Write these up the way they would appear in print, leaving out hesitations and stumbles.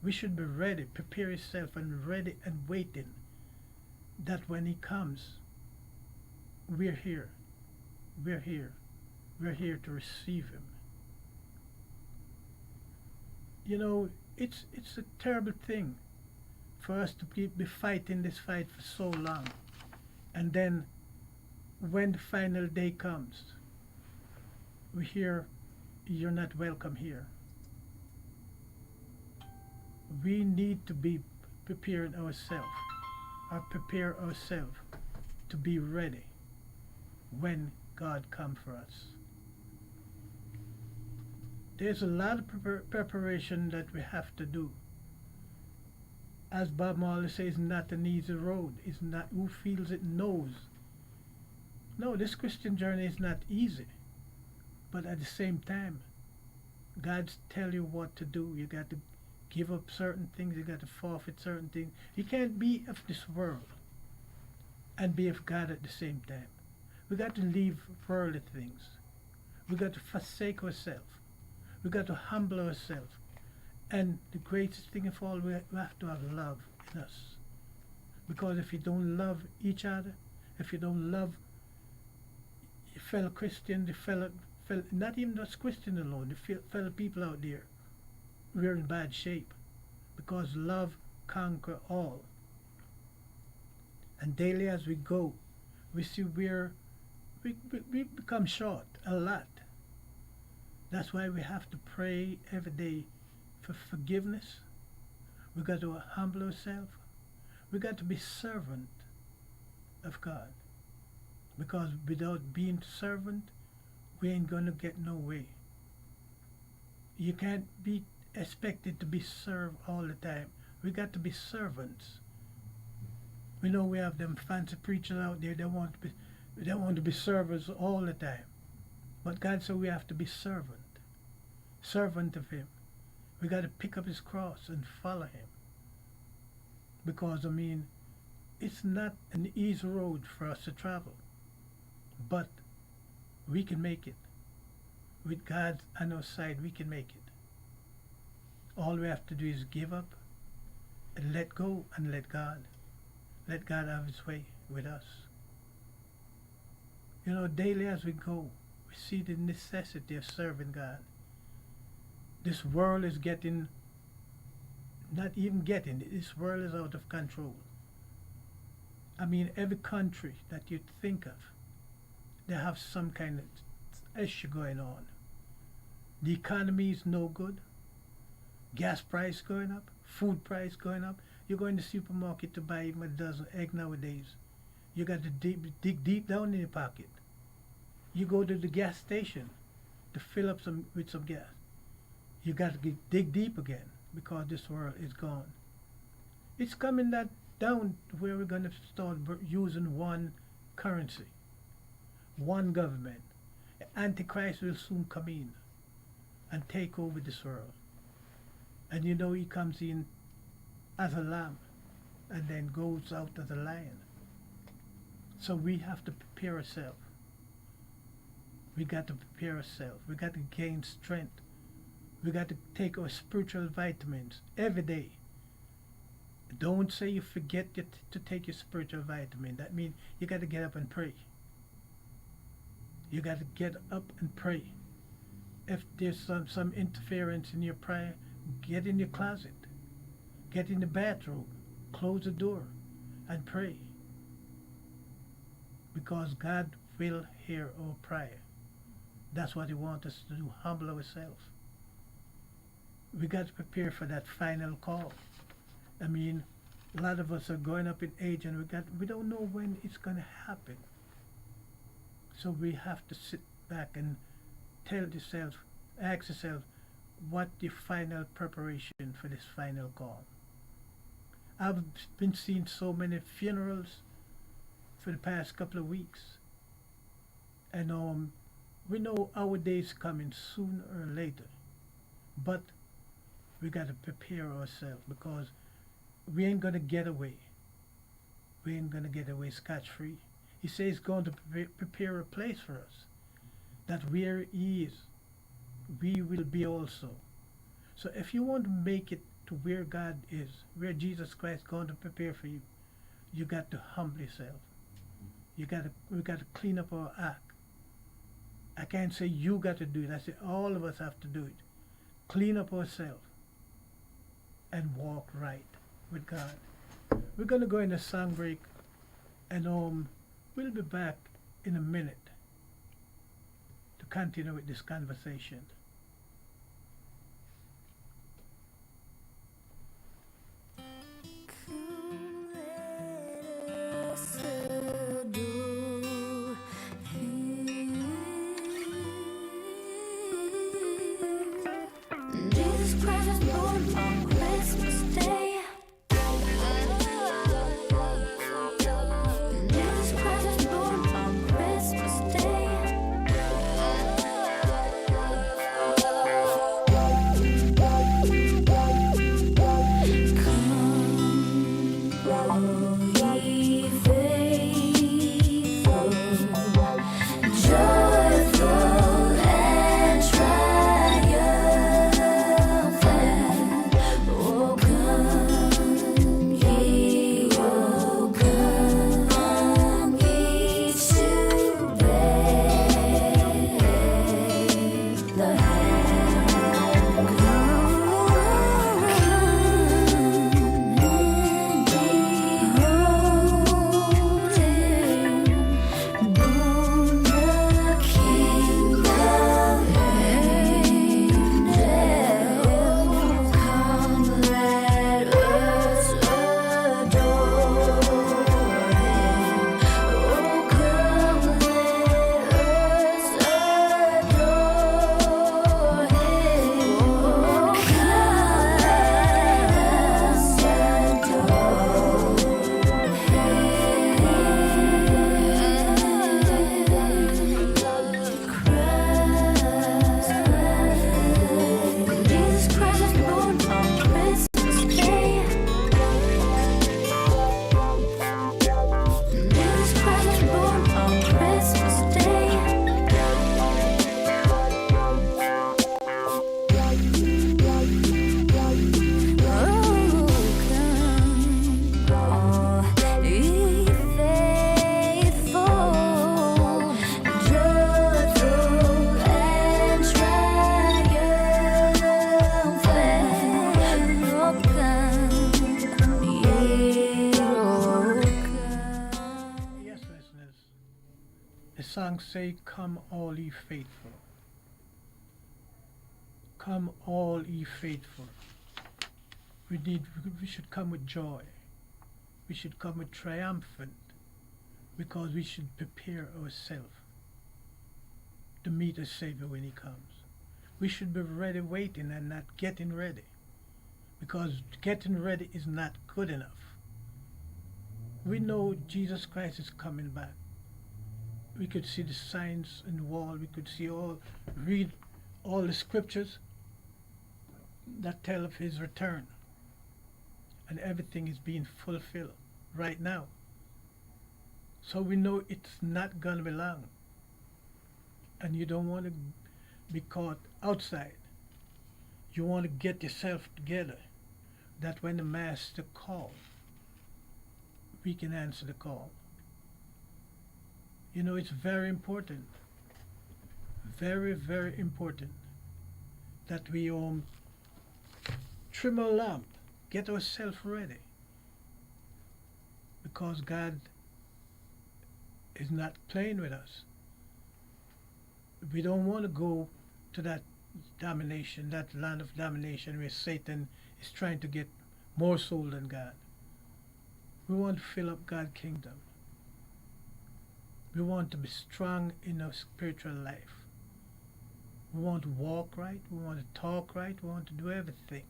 We should be ready, prepare yourself and ready and waiting that when he comes, we're here. We're here. We're here to receive him. You know, it's a terrible thing for us to be fighting this fight for so long. And then when the final day comes, we hear you're not welcome here. We need to be preparing ourselves or prepare ourselves to be ready when God comes for us. There's a lot of preparation that we have to do. As Bob Marley says, not an easy road. It's not who feels it knows. No, this Christian journey is not easy. But at the same time, God's tell you what to do. You got to give up certain things. You got to forfeit certain things. You can't be of this world and be of God at the same time. We got to leave worldly things. We got to forsake ourselves. We got to humble ourselves. And the greatest thing of all, we have to have love in us. Because if you don't love each other, if you don't love your fellow Christian, not even just Christian alone, the fellow people out there, we're in bad shape. Because love conquers all. And daily as we go, we see we become short a lot. That's why we have to pray every day for forgiveness. We got to humble ourselves. We got to be servant of God. Because without being servant, we ain't gonna get no way. You can't be expected to be served all the time. We got to be servants. We know we have them fancy preachers out there. They want to be servers all the time. But God said we have to be servant of him. We got to pick up his cross and follow him. Because, I mean, it's not an easy road for us to travel. But we can make it. With God on our side, we can make it. All we have to do is give up and let go and let God. Let God have his way with us. You know, daily as we go, we see the necessity of serving God. This world is getting, not even getting, this world is out of control. I mean, every country that you think of, they have some kind of issue going on. The economy is no good. Gas price going up, food price going up. You go in the supermarket to buy even a dozen egg nowadays. You got to dig deep down in your pocket. You go to the gas station to fill up with some gas. You got to dig deep again because this world is gone. It's coming that down to where we're going to start using one currency, one government. Antichrist will soon come in and take over this world. And you know he comes in as a lamb and then goes out as a lion. So we have to prepare ourselves. We got to prepare ourselves. We got to gain strength. We got to take our spiritual vitamins every day. Don't say you forget to take your spiritual vitamin. That means you got to get up and pray. You got to get up and pray. If there's some interference in your prayer, get in your closet. Get in the bathroom. Close the door and pray. Because God will hear our prayer. That's what he wants us to do, humble ourselves. We got to prepare for that final call. I mean, a lot of us are going up in age and we don't know when it's going to happen. So we have to sit back and ask yourself, what the final preparation for this final call? I've been seeing so many funerals for the past couple of weeks. And we know our day is coming sooner or later. But we got to prepare ourselves because we ain't going to get away. We ain't going to get away scotch-free. He says he's going to prepare a place for us, that where he is, we will be also. So if you want to make it to where God is, where Jesus Christ going to prepare for you, you got to humble yourself. We got to clean up our act. I can't say you got to do it. I say all of us have to do it. Clean up ourselves and walk right with God. We're going to go in a song break, and we'll be back in a minute to continue with this conversation. Jesus Christ was born on Christmas Day. Jesus Christ was born on Christmas Day. Come, all ye faithful, joyful and triumphant. Oh, come ye, to Jesus Christ was born on Christmas Day. Jesus Christ was born on Christmas Day. Oh, come, all ye faithful, joyful and triumphant. Oh, come, ye, come. Yes, listeners. The song say, "Come all ye faithful." Come all ye faithful. We should come with joy. We should come with triumphant, because we should prepare ourselves to meet the Savior when he comes. We should be ready waiting and not getting ready, because getting ready is not good enough. We know Jesus Christ is coming back. We could see the signs in the wall. We could read all the scriptures that tell of his return. And everything is being fulfilled right now. So we know it's not going to be long. And you don't want to be caught outside. You want to get yourself together, that when the master calls, we can answer the call. You know, it's very important, very, very important, that we trim our lamp, get ourselves ready, because God is not playing with us. We don't want to go to that domination, that land of domination where Satan is trying to get more soul than God. We want to fill up God's kingdom. We want to be strong in our spiritual life. We want to walk right, we want to talk right, we want to do everything,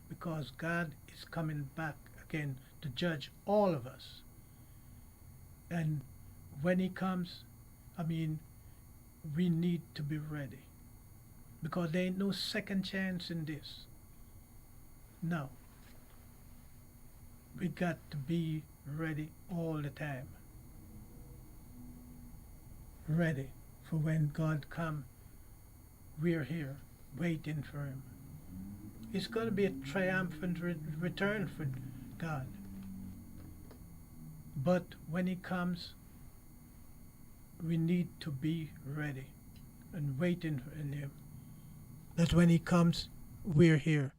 because God is coming back again to judge all of us. And when he comes, we need to be ready, because there ain't no second chance in this. No. We got to be ready all the time. Ready for when God comes. We're here waiting for him. It's going to be a triumphant return for God. But when He comes, we need to be ready and waiting in Him. That when He comes, we're here,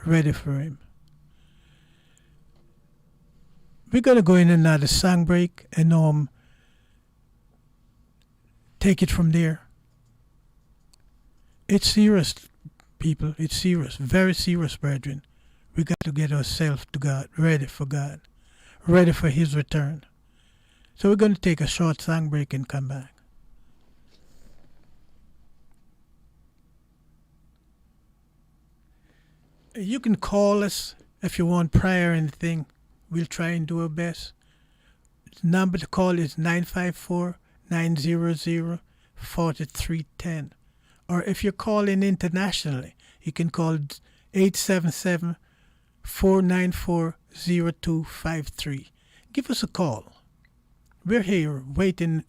ready for Him. We're going to go in another song break and take it from there. It's serious, people. It's serious, very serious, brethren. We got to get ourselves to God, ready for God, ready for His return. So we're going to take a short song break and come back. You can call us if you want prayer or anything. We'll try and do our best. The number to call is 954-900-4310. Or if you're calling internationally, you can call 877-494-0253. Give us a call. We're here waiting